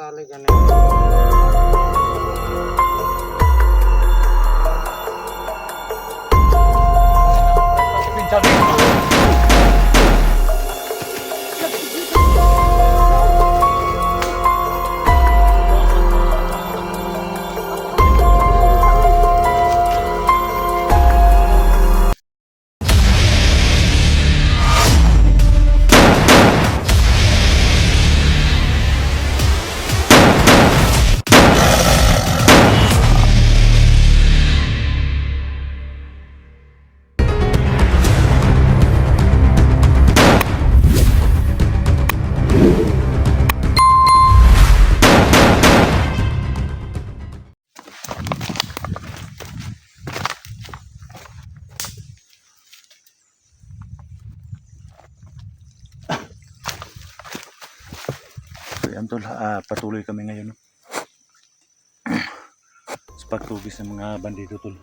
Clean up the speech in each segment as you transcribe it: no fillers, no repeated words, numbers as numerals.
tali ganito. Ayan tol, patuloy kami ngayon sa pagtugis ng mga bandido tol.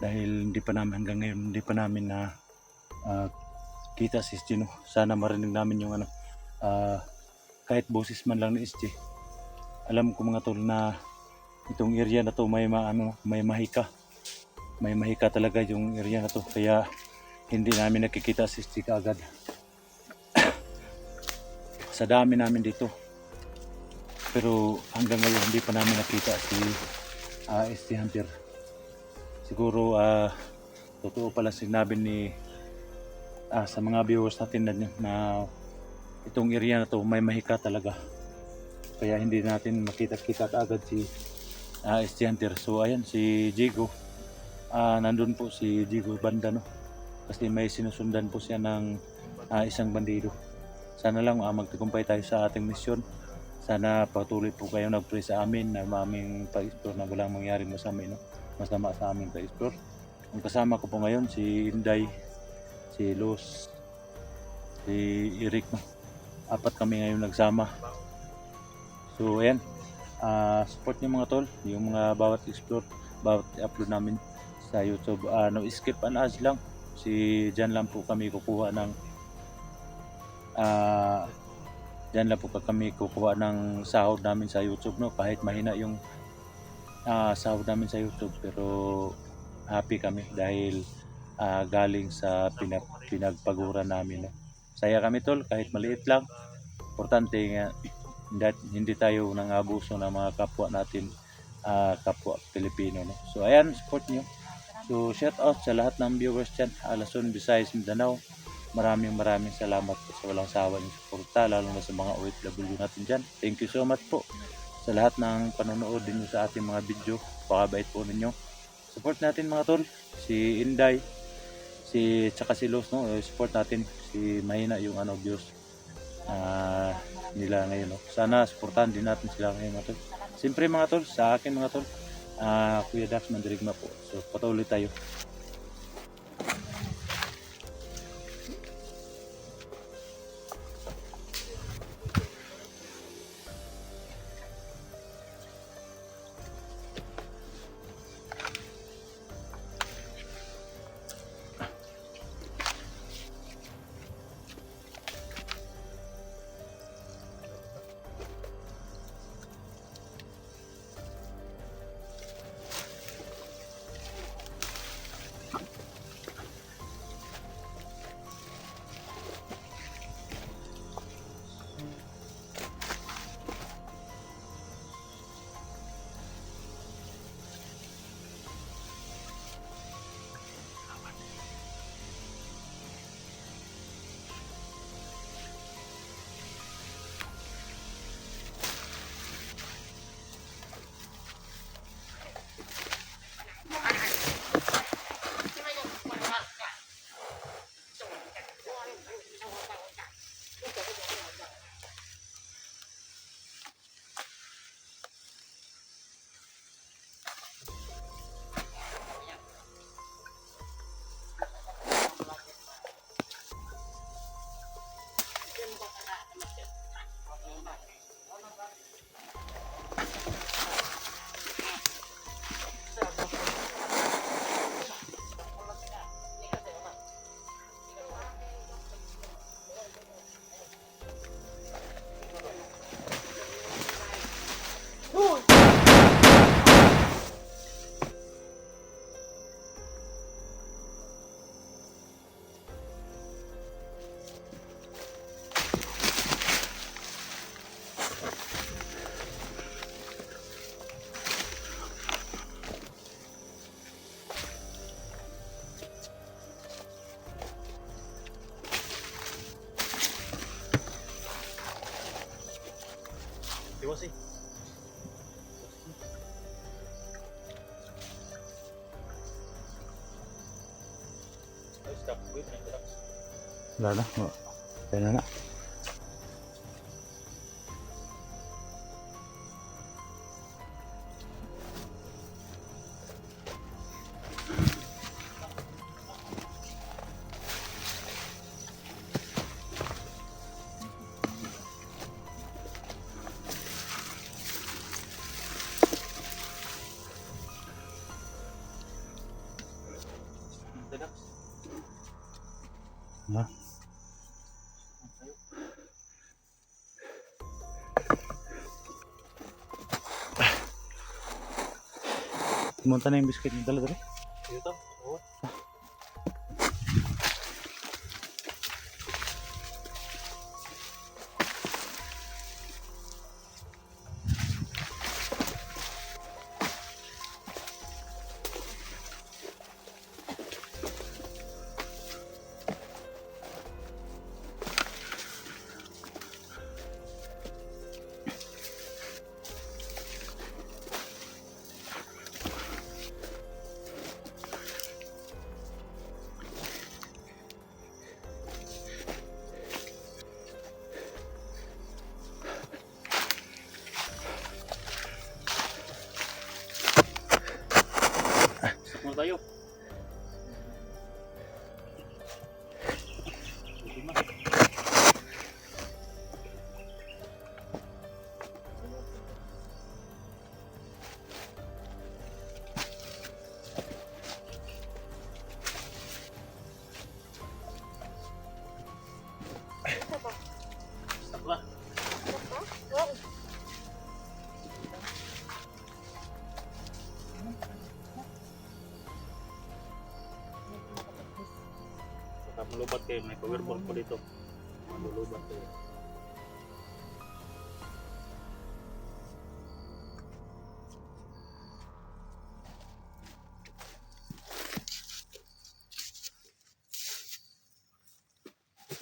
Dahil hindi pa namin hanggang ngayon, hindi pa namin na kita si SG, no. Sana marinig namin yung kahit boses man lang ni SG. Alam ko mga tol na itong area na to may mahika. May mahika talaga yung area na to, kaya hindi namin nakikita si SG kaagad. Sa dami namin dito, pero hanggang ngayon hindi pa namin nakita si SG Hunter. Siguro totoo pala sinabi ni sa mga viewers natin na itong area na to may mahika talaga, kaya hindi natin makita-kita agad si SG Hunter. So ayan si Jigo, nandun po si Jigo banda, no, kasi may sinusundan po siya ng isang bandido. Sana lang magtagumpay tayo sa ating misyon. Sana patuloy po kayo nag-pray sa amin na maming pa-explore na walang mangyaring masama, no? Masama sa aming pa-explore. Ang kasama ko po ngayon si Inday, si Luz, si Eric, no? 4 kami ngayon nagsama. So ayan, support niyo mga tol, yung mga bawat explore, bawat upload namin sa YouTube. No skip and ads lang. Diyan lang po kami kukuha ng diyan lang po kami kukuha ng sahod namin sa YouTube, no, kahit mahina yung sahod namin sa YouTube, pero happy kami dahil galing sa pinagpaguran namin, no. Saya kami tol, kahit maliit lang. Importante nga hindi tayo nang abuso ng mga kapwa natin, kapwa Pilipino, no. So ayan, support nyo. So shout out sa lahat ng viewers dyan, Luzon, Visayas, Mindanao. Maraming salamat po sa walang sawa ng suporta, lalo na sa mga OFW natin dyan. Thank you so much po sa lahat ng panonood din sa ating mga video. Pakabait po ninyo. Support natin mga tol, si Inday, tsaka si Luz, no. Support natin, si mahina yung views nila ngayon, no. Sana supportahan din natin sila ngayon mga tol. Siyempre mga tol, sa akin mga tol, Kuya Dax Mandirigma po. So patuloy tayo. Tiwas eh. Wala na. Kaya na na. Ha? Pumunta na yung biscuit mo dala. Dito? Oo. Muna tayo. Stop ba? Saka malubat kayo, may powerball po dito. Malubat kayo.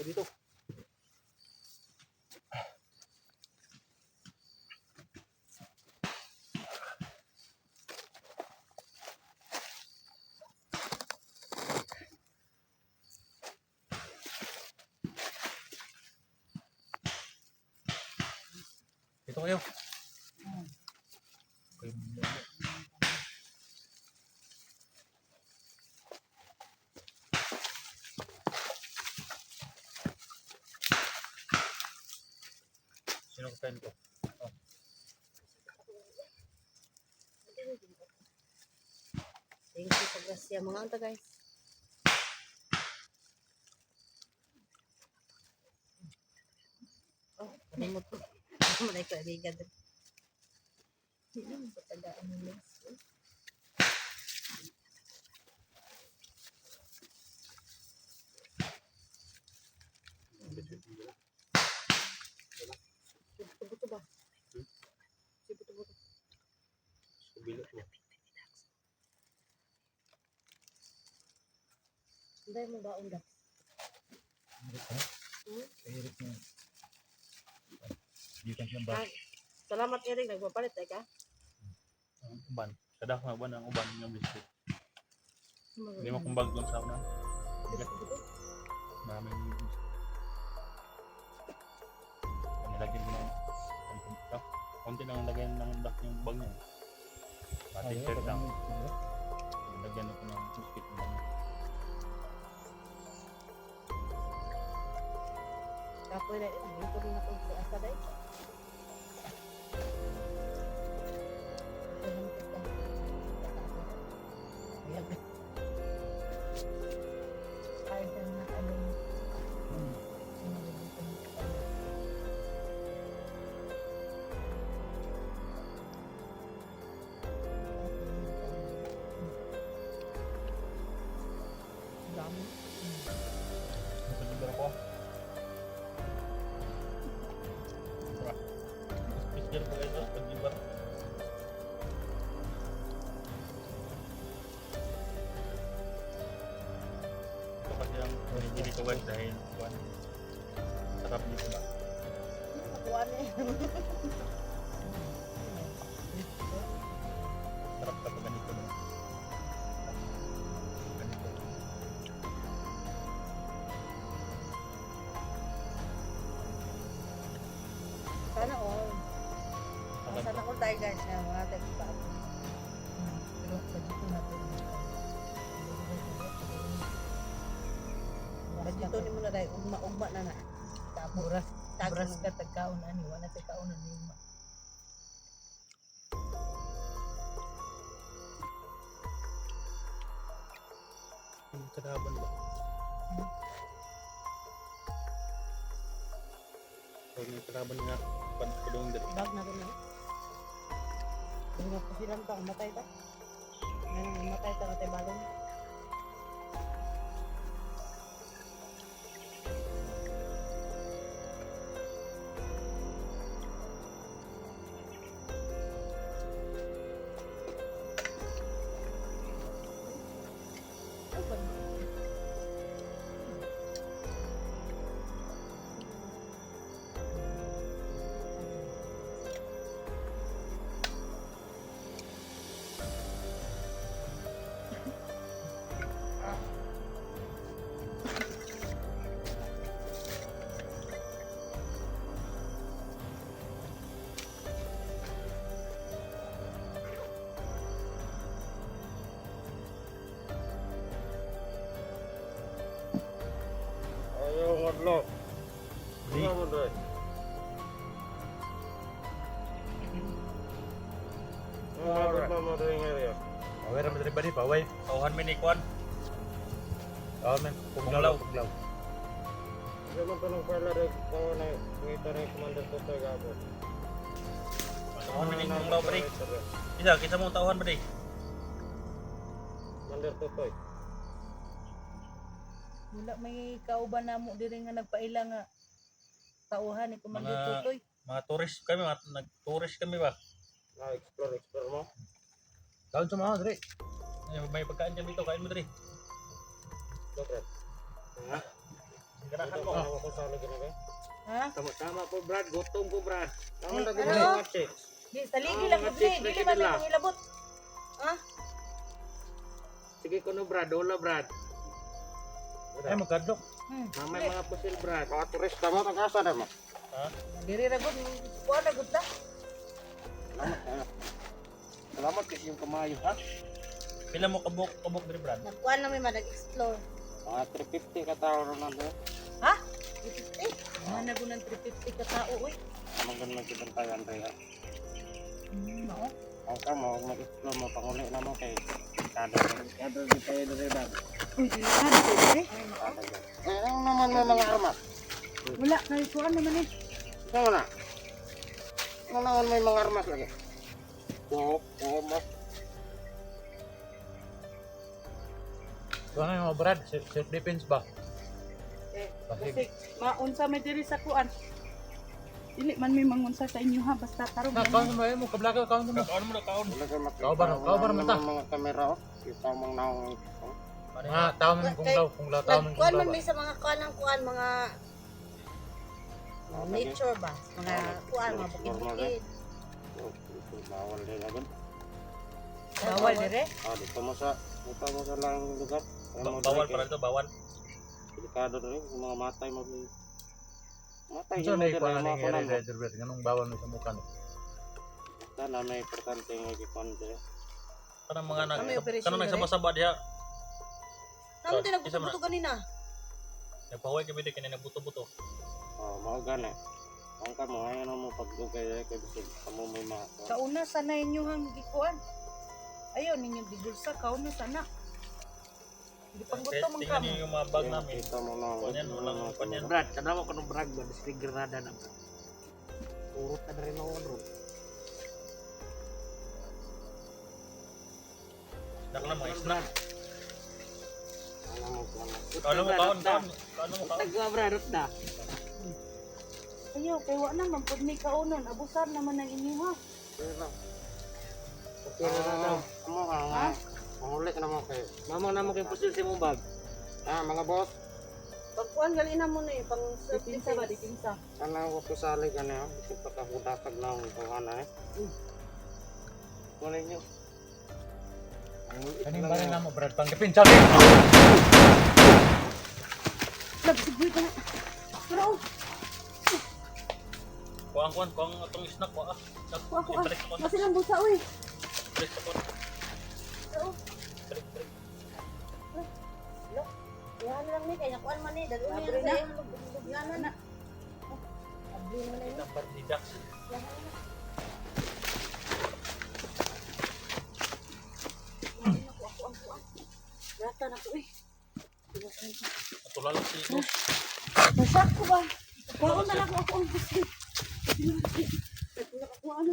Dito. Dito kayo. Sino kain ko? Oh. Thank you sa grasya mga anta guys. Oh, ano mo to? Malay ko aligan din. Hindi mo patagaan mo lang. Buto ba? Buto. Bilot mo. Hindi mo ba unda? Kahirit mo. Dito siyang ba? Salamat Eric, nagpapalit ka. Ang uban. Kada ko uban ang uban ng biscuit. Hindi mo kumbag doon sa una. Maraming nilagyan mo ng konti lang lagyan ng lock yung bag niya. T-shirt lang. Lagyan ko ng biscuit mo. Kapoy na dito rin ako sa asa dai. Nagpapagod ako. Picture ko ito, pag-ibar. Ito kasi ang pinipili ko guys dahil sarap dito ba? Nakuha na mo tayo guys na mga tayo pa. Pero pagdito natin. Pagdito ni mo na tayo, ugma na na. Tapos, tabras ka tagkaon ani, wala tayo kaon ani ugma. Kadaban ba? May kadaban nga padung diri. Bag na rin eh. Hindi ko silang ta, matay ta. Ngayon, matay ta katay balong. Ngodlo. Di. Aware man diri ba di paway. Tawhan mi ni kwan. Tawhan men puglaw. Zaman tulong pala rin ko na ngita rin Commander Totoy gapo. Tawhan mi ni puglaw ba di? Isa kita mo tawhan ba di? Commander Totoy. Wala may kauban namo diri nga nagpaila nga tauhan ni Commander Mga- Tutoy. Mga tourist kami, nag-tourist kami ba? Explore mo. Kaon sa mga diri. May pagkain kami dito, kain mo diri. Dokter. Ha? Ganahan Ito mo. ako ko sa lagi na kay. Ha? Tama po Brad, gutom ko Brad. Tama na Ano? ginawa nga check. Di saligi lang gud dili man may pangilabot. Ha? Sige ko no Brad, wala Brad. Ay magkadlok. Mamay mga pusil Brad. Mga turista mo tagasa na mo. Ha? Diri ra gud kuan na gud ta. Salamat kay yung kamayo ha. Pila mo kabuk diri Brad? Nagkuan na may mag-explore. Mga 350 ka tao ron na. Ha? 350. Mana gud ng 350 ka tao oy. Amang ganun magkibantayan rin ha. Mao. Ang kamo, mag-explore mo, panguli na mo kay Kado di tayo dito ba? Uy, delikado diri. Ang naman may mga armas. Wala kay kuan naman eh. Saan na? Ang naman may mga armas lagi. Oo, mas. Kuha nga mga Brad, self defense ba? Kasi maunsa may diri sa kuan. Dili man may mangunsa sa inyo ha basta karon. Kaon mo mo kablaga kaon mo. Kaon mo na kaon. Wala ka makita. Kau bar mata. Mga kamera oh. Kita mong naong. Mga tao man kung law tao man Kuan kung man law. may sa mga kuan ng kuan mga nature ba? Mga kuan mga bukid-bukid. Bawal din agad. Bawal dire. Dito mo sa lang lugar. Bawal para to bawal. Delikado rin yung mga matay mo. Matay So yung na mga ikuan mga ni kunan mo. Red Red ganung bawal mo sa mukha no. Sana may importante yung ikon dito. Kanang mga May operation kanang na rin. nagsaba-saba diha. Namo din Isa man nagbuto kanina. Nagpahuway kami di kanina buto-buto. Mao gani. Ang kamo ayan mo pagdugay kay bisig kamo may mga. Kauna sana inyo hang gikuan. Ayaw ninyo digulsa kauna sana. Di panggutom ang Tingnan kamo. niyo yung mga bag namin. Kita mo na. Kanyan walang kanyan. Brad, kanamo ko ng brag ba di granada na. Urot na rin ako bro. Nakala mga isla. Alam mo ko ano. Kaon mo kaon. Kaon mo kaon. Nagwa Brad na. Ayaw kay wa naman pud ni kaunon abusan naman ang inyo ha. Okay na daw. Amo ka nga. Mangulit na mo kay. Mamo na mo kay pusil si mong bag. Mga boss. Pagkuan gali na mo ni pang Dipinsa ba dipinsa. Kana ko pusali ka na. Ito pagkahudatag na ang kuhana eh. Kunin nyo. Kaning ba na mo Brad pang dipinsa. Nagsigoy ka na. Pero Kuang atong snack ko ah. Ako. Kasi lang busa, uy. Balik ako. Yan lang ni kaya kuan man ni dalo ni Abre sa na. iyong lugyanan na. Abli mo na yun. Ang partida. Rata na ko eh. Tulala si ito. Masak ko ba? Baon na lang ako ang gusto. Ako ano,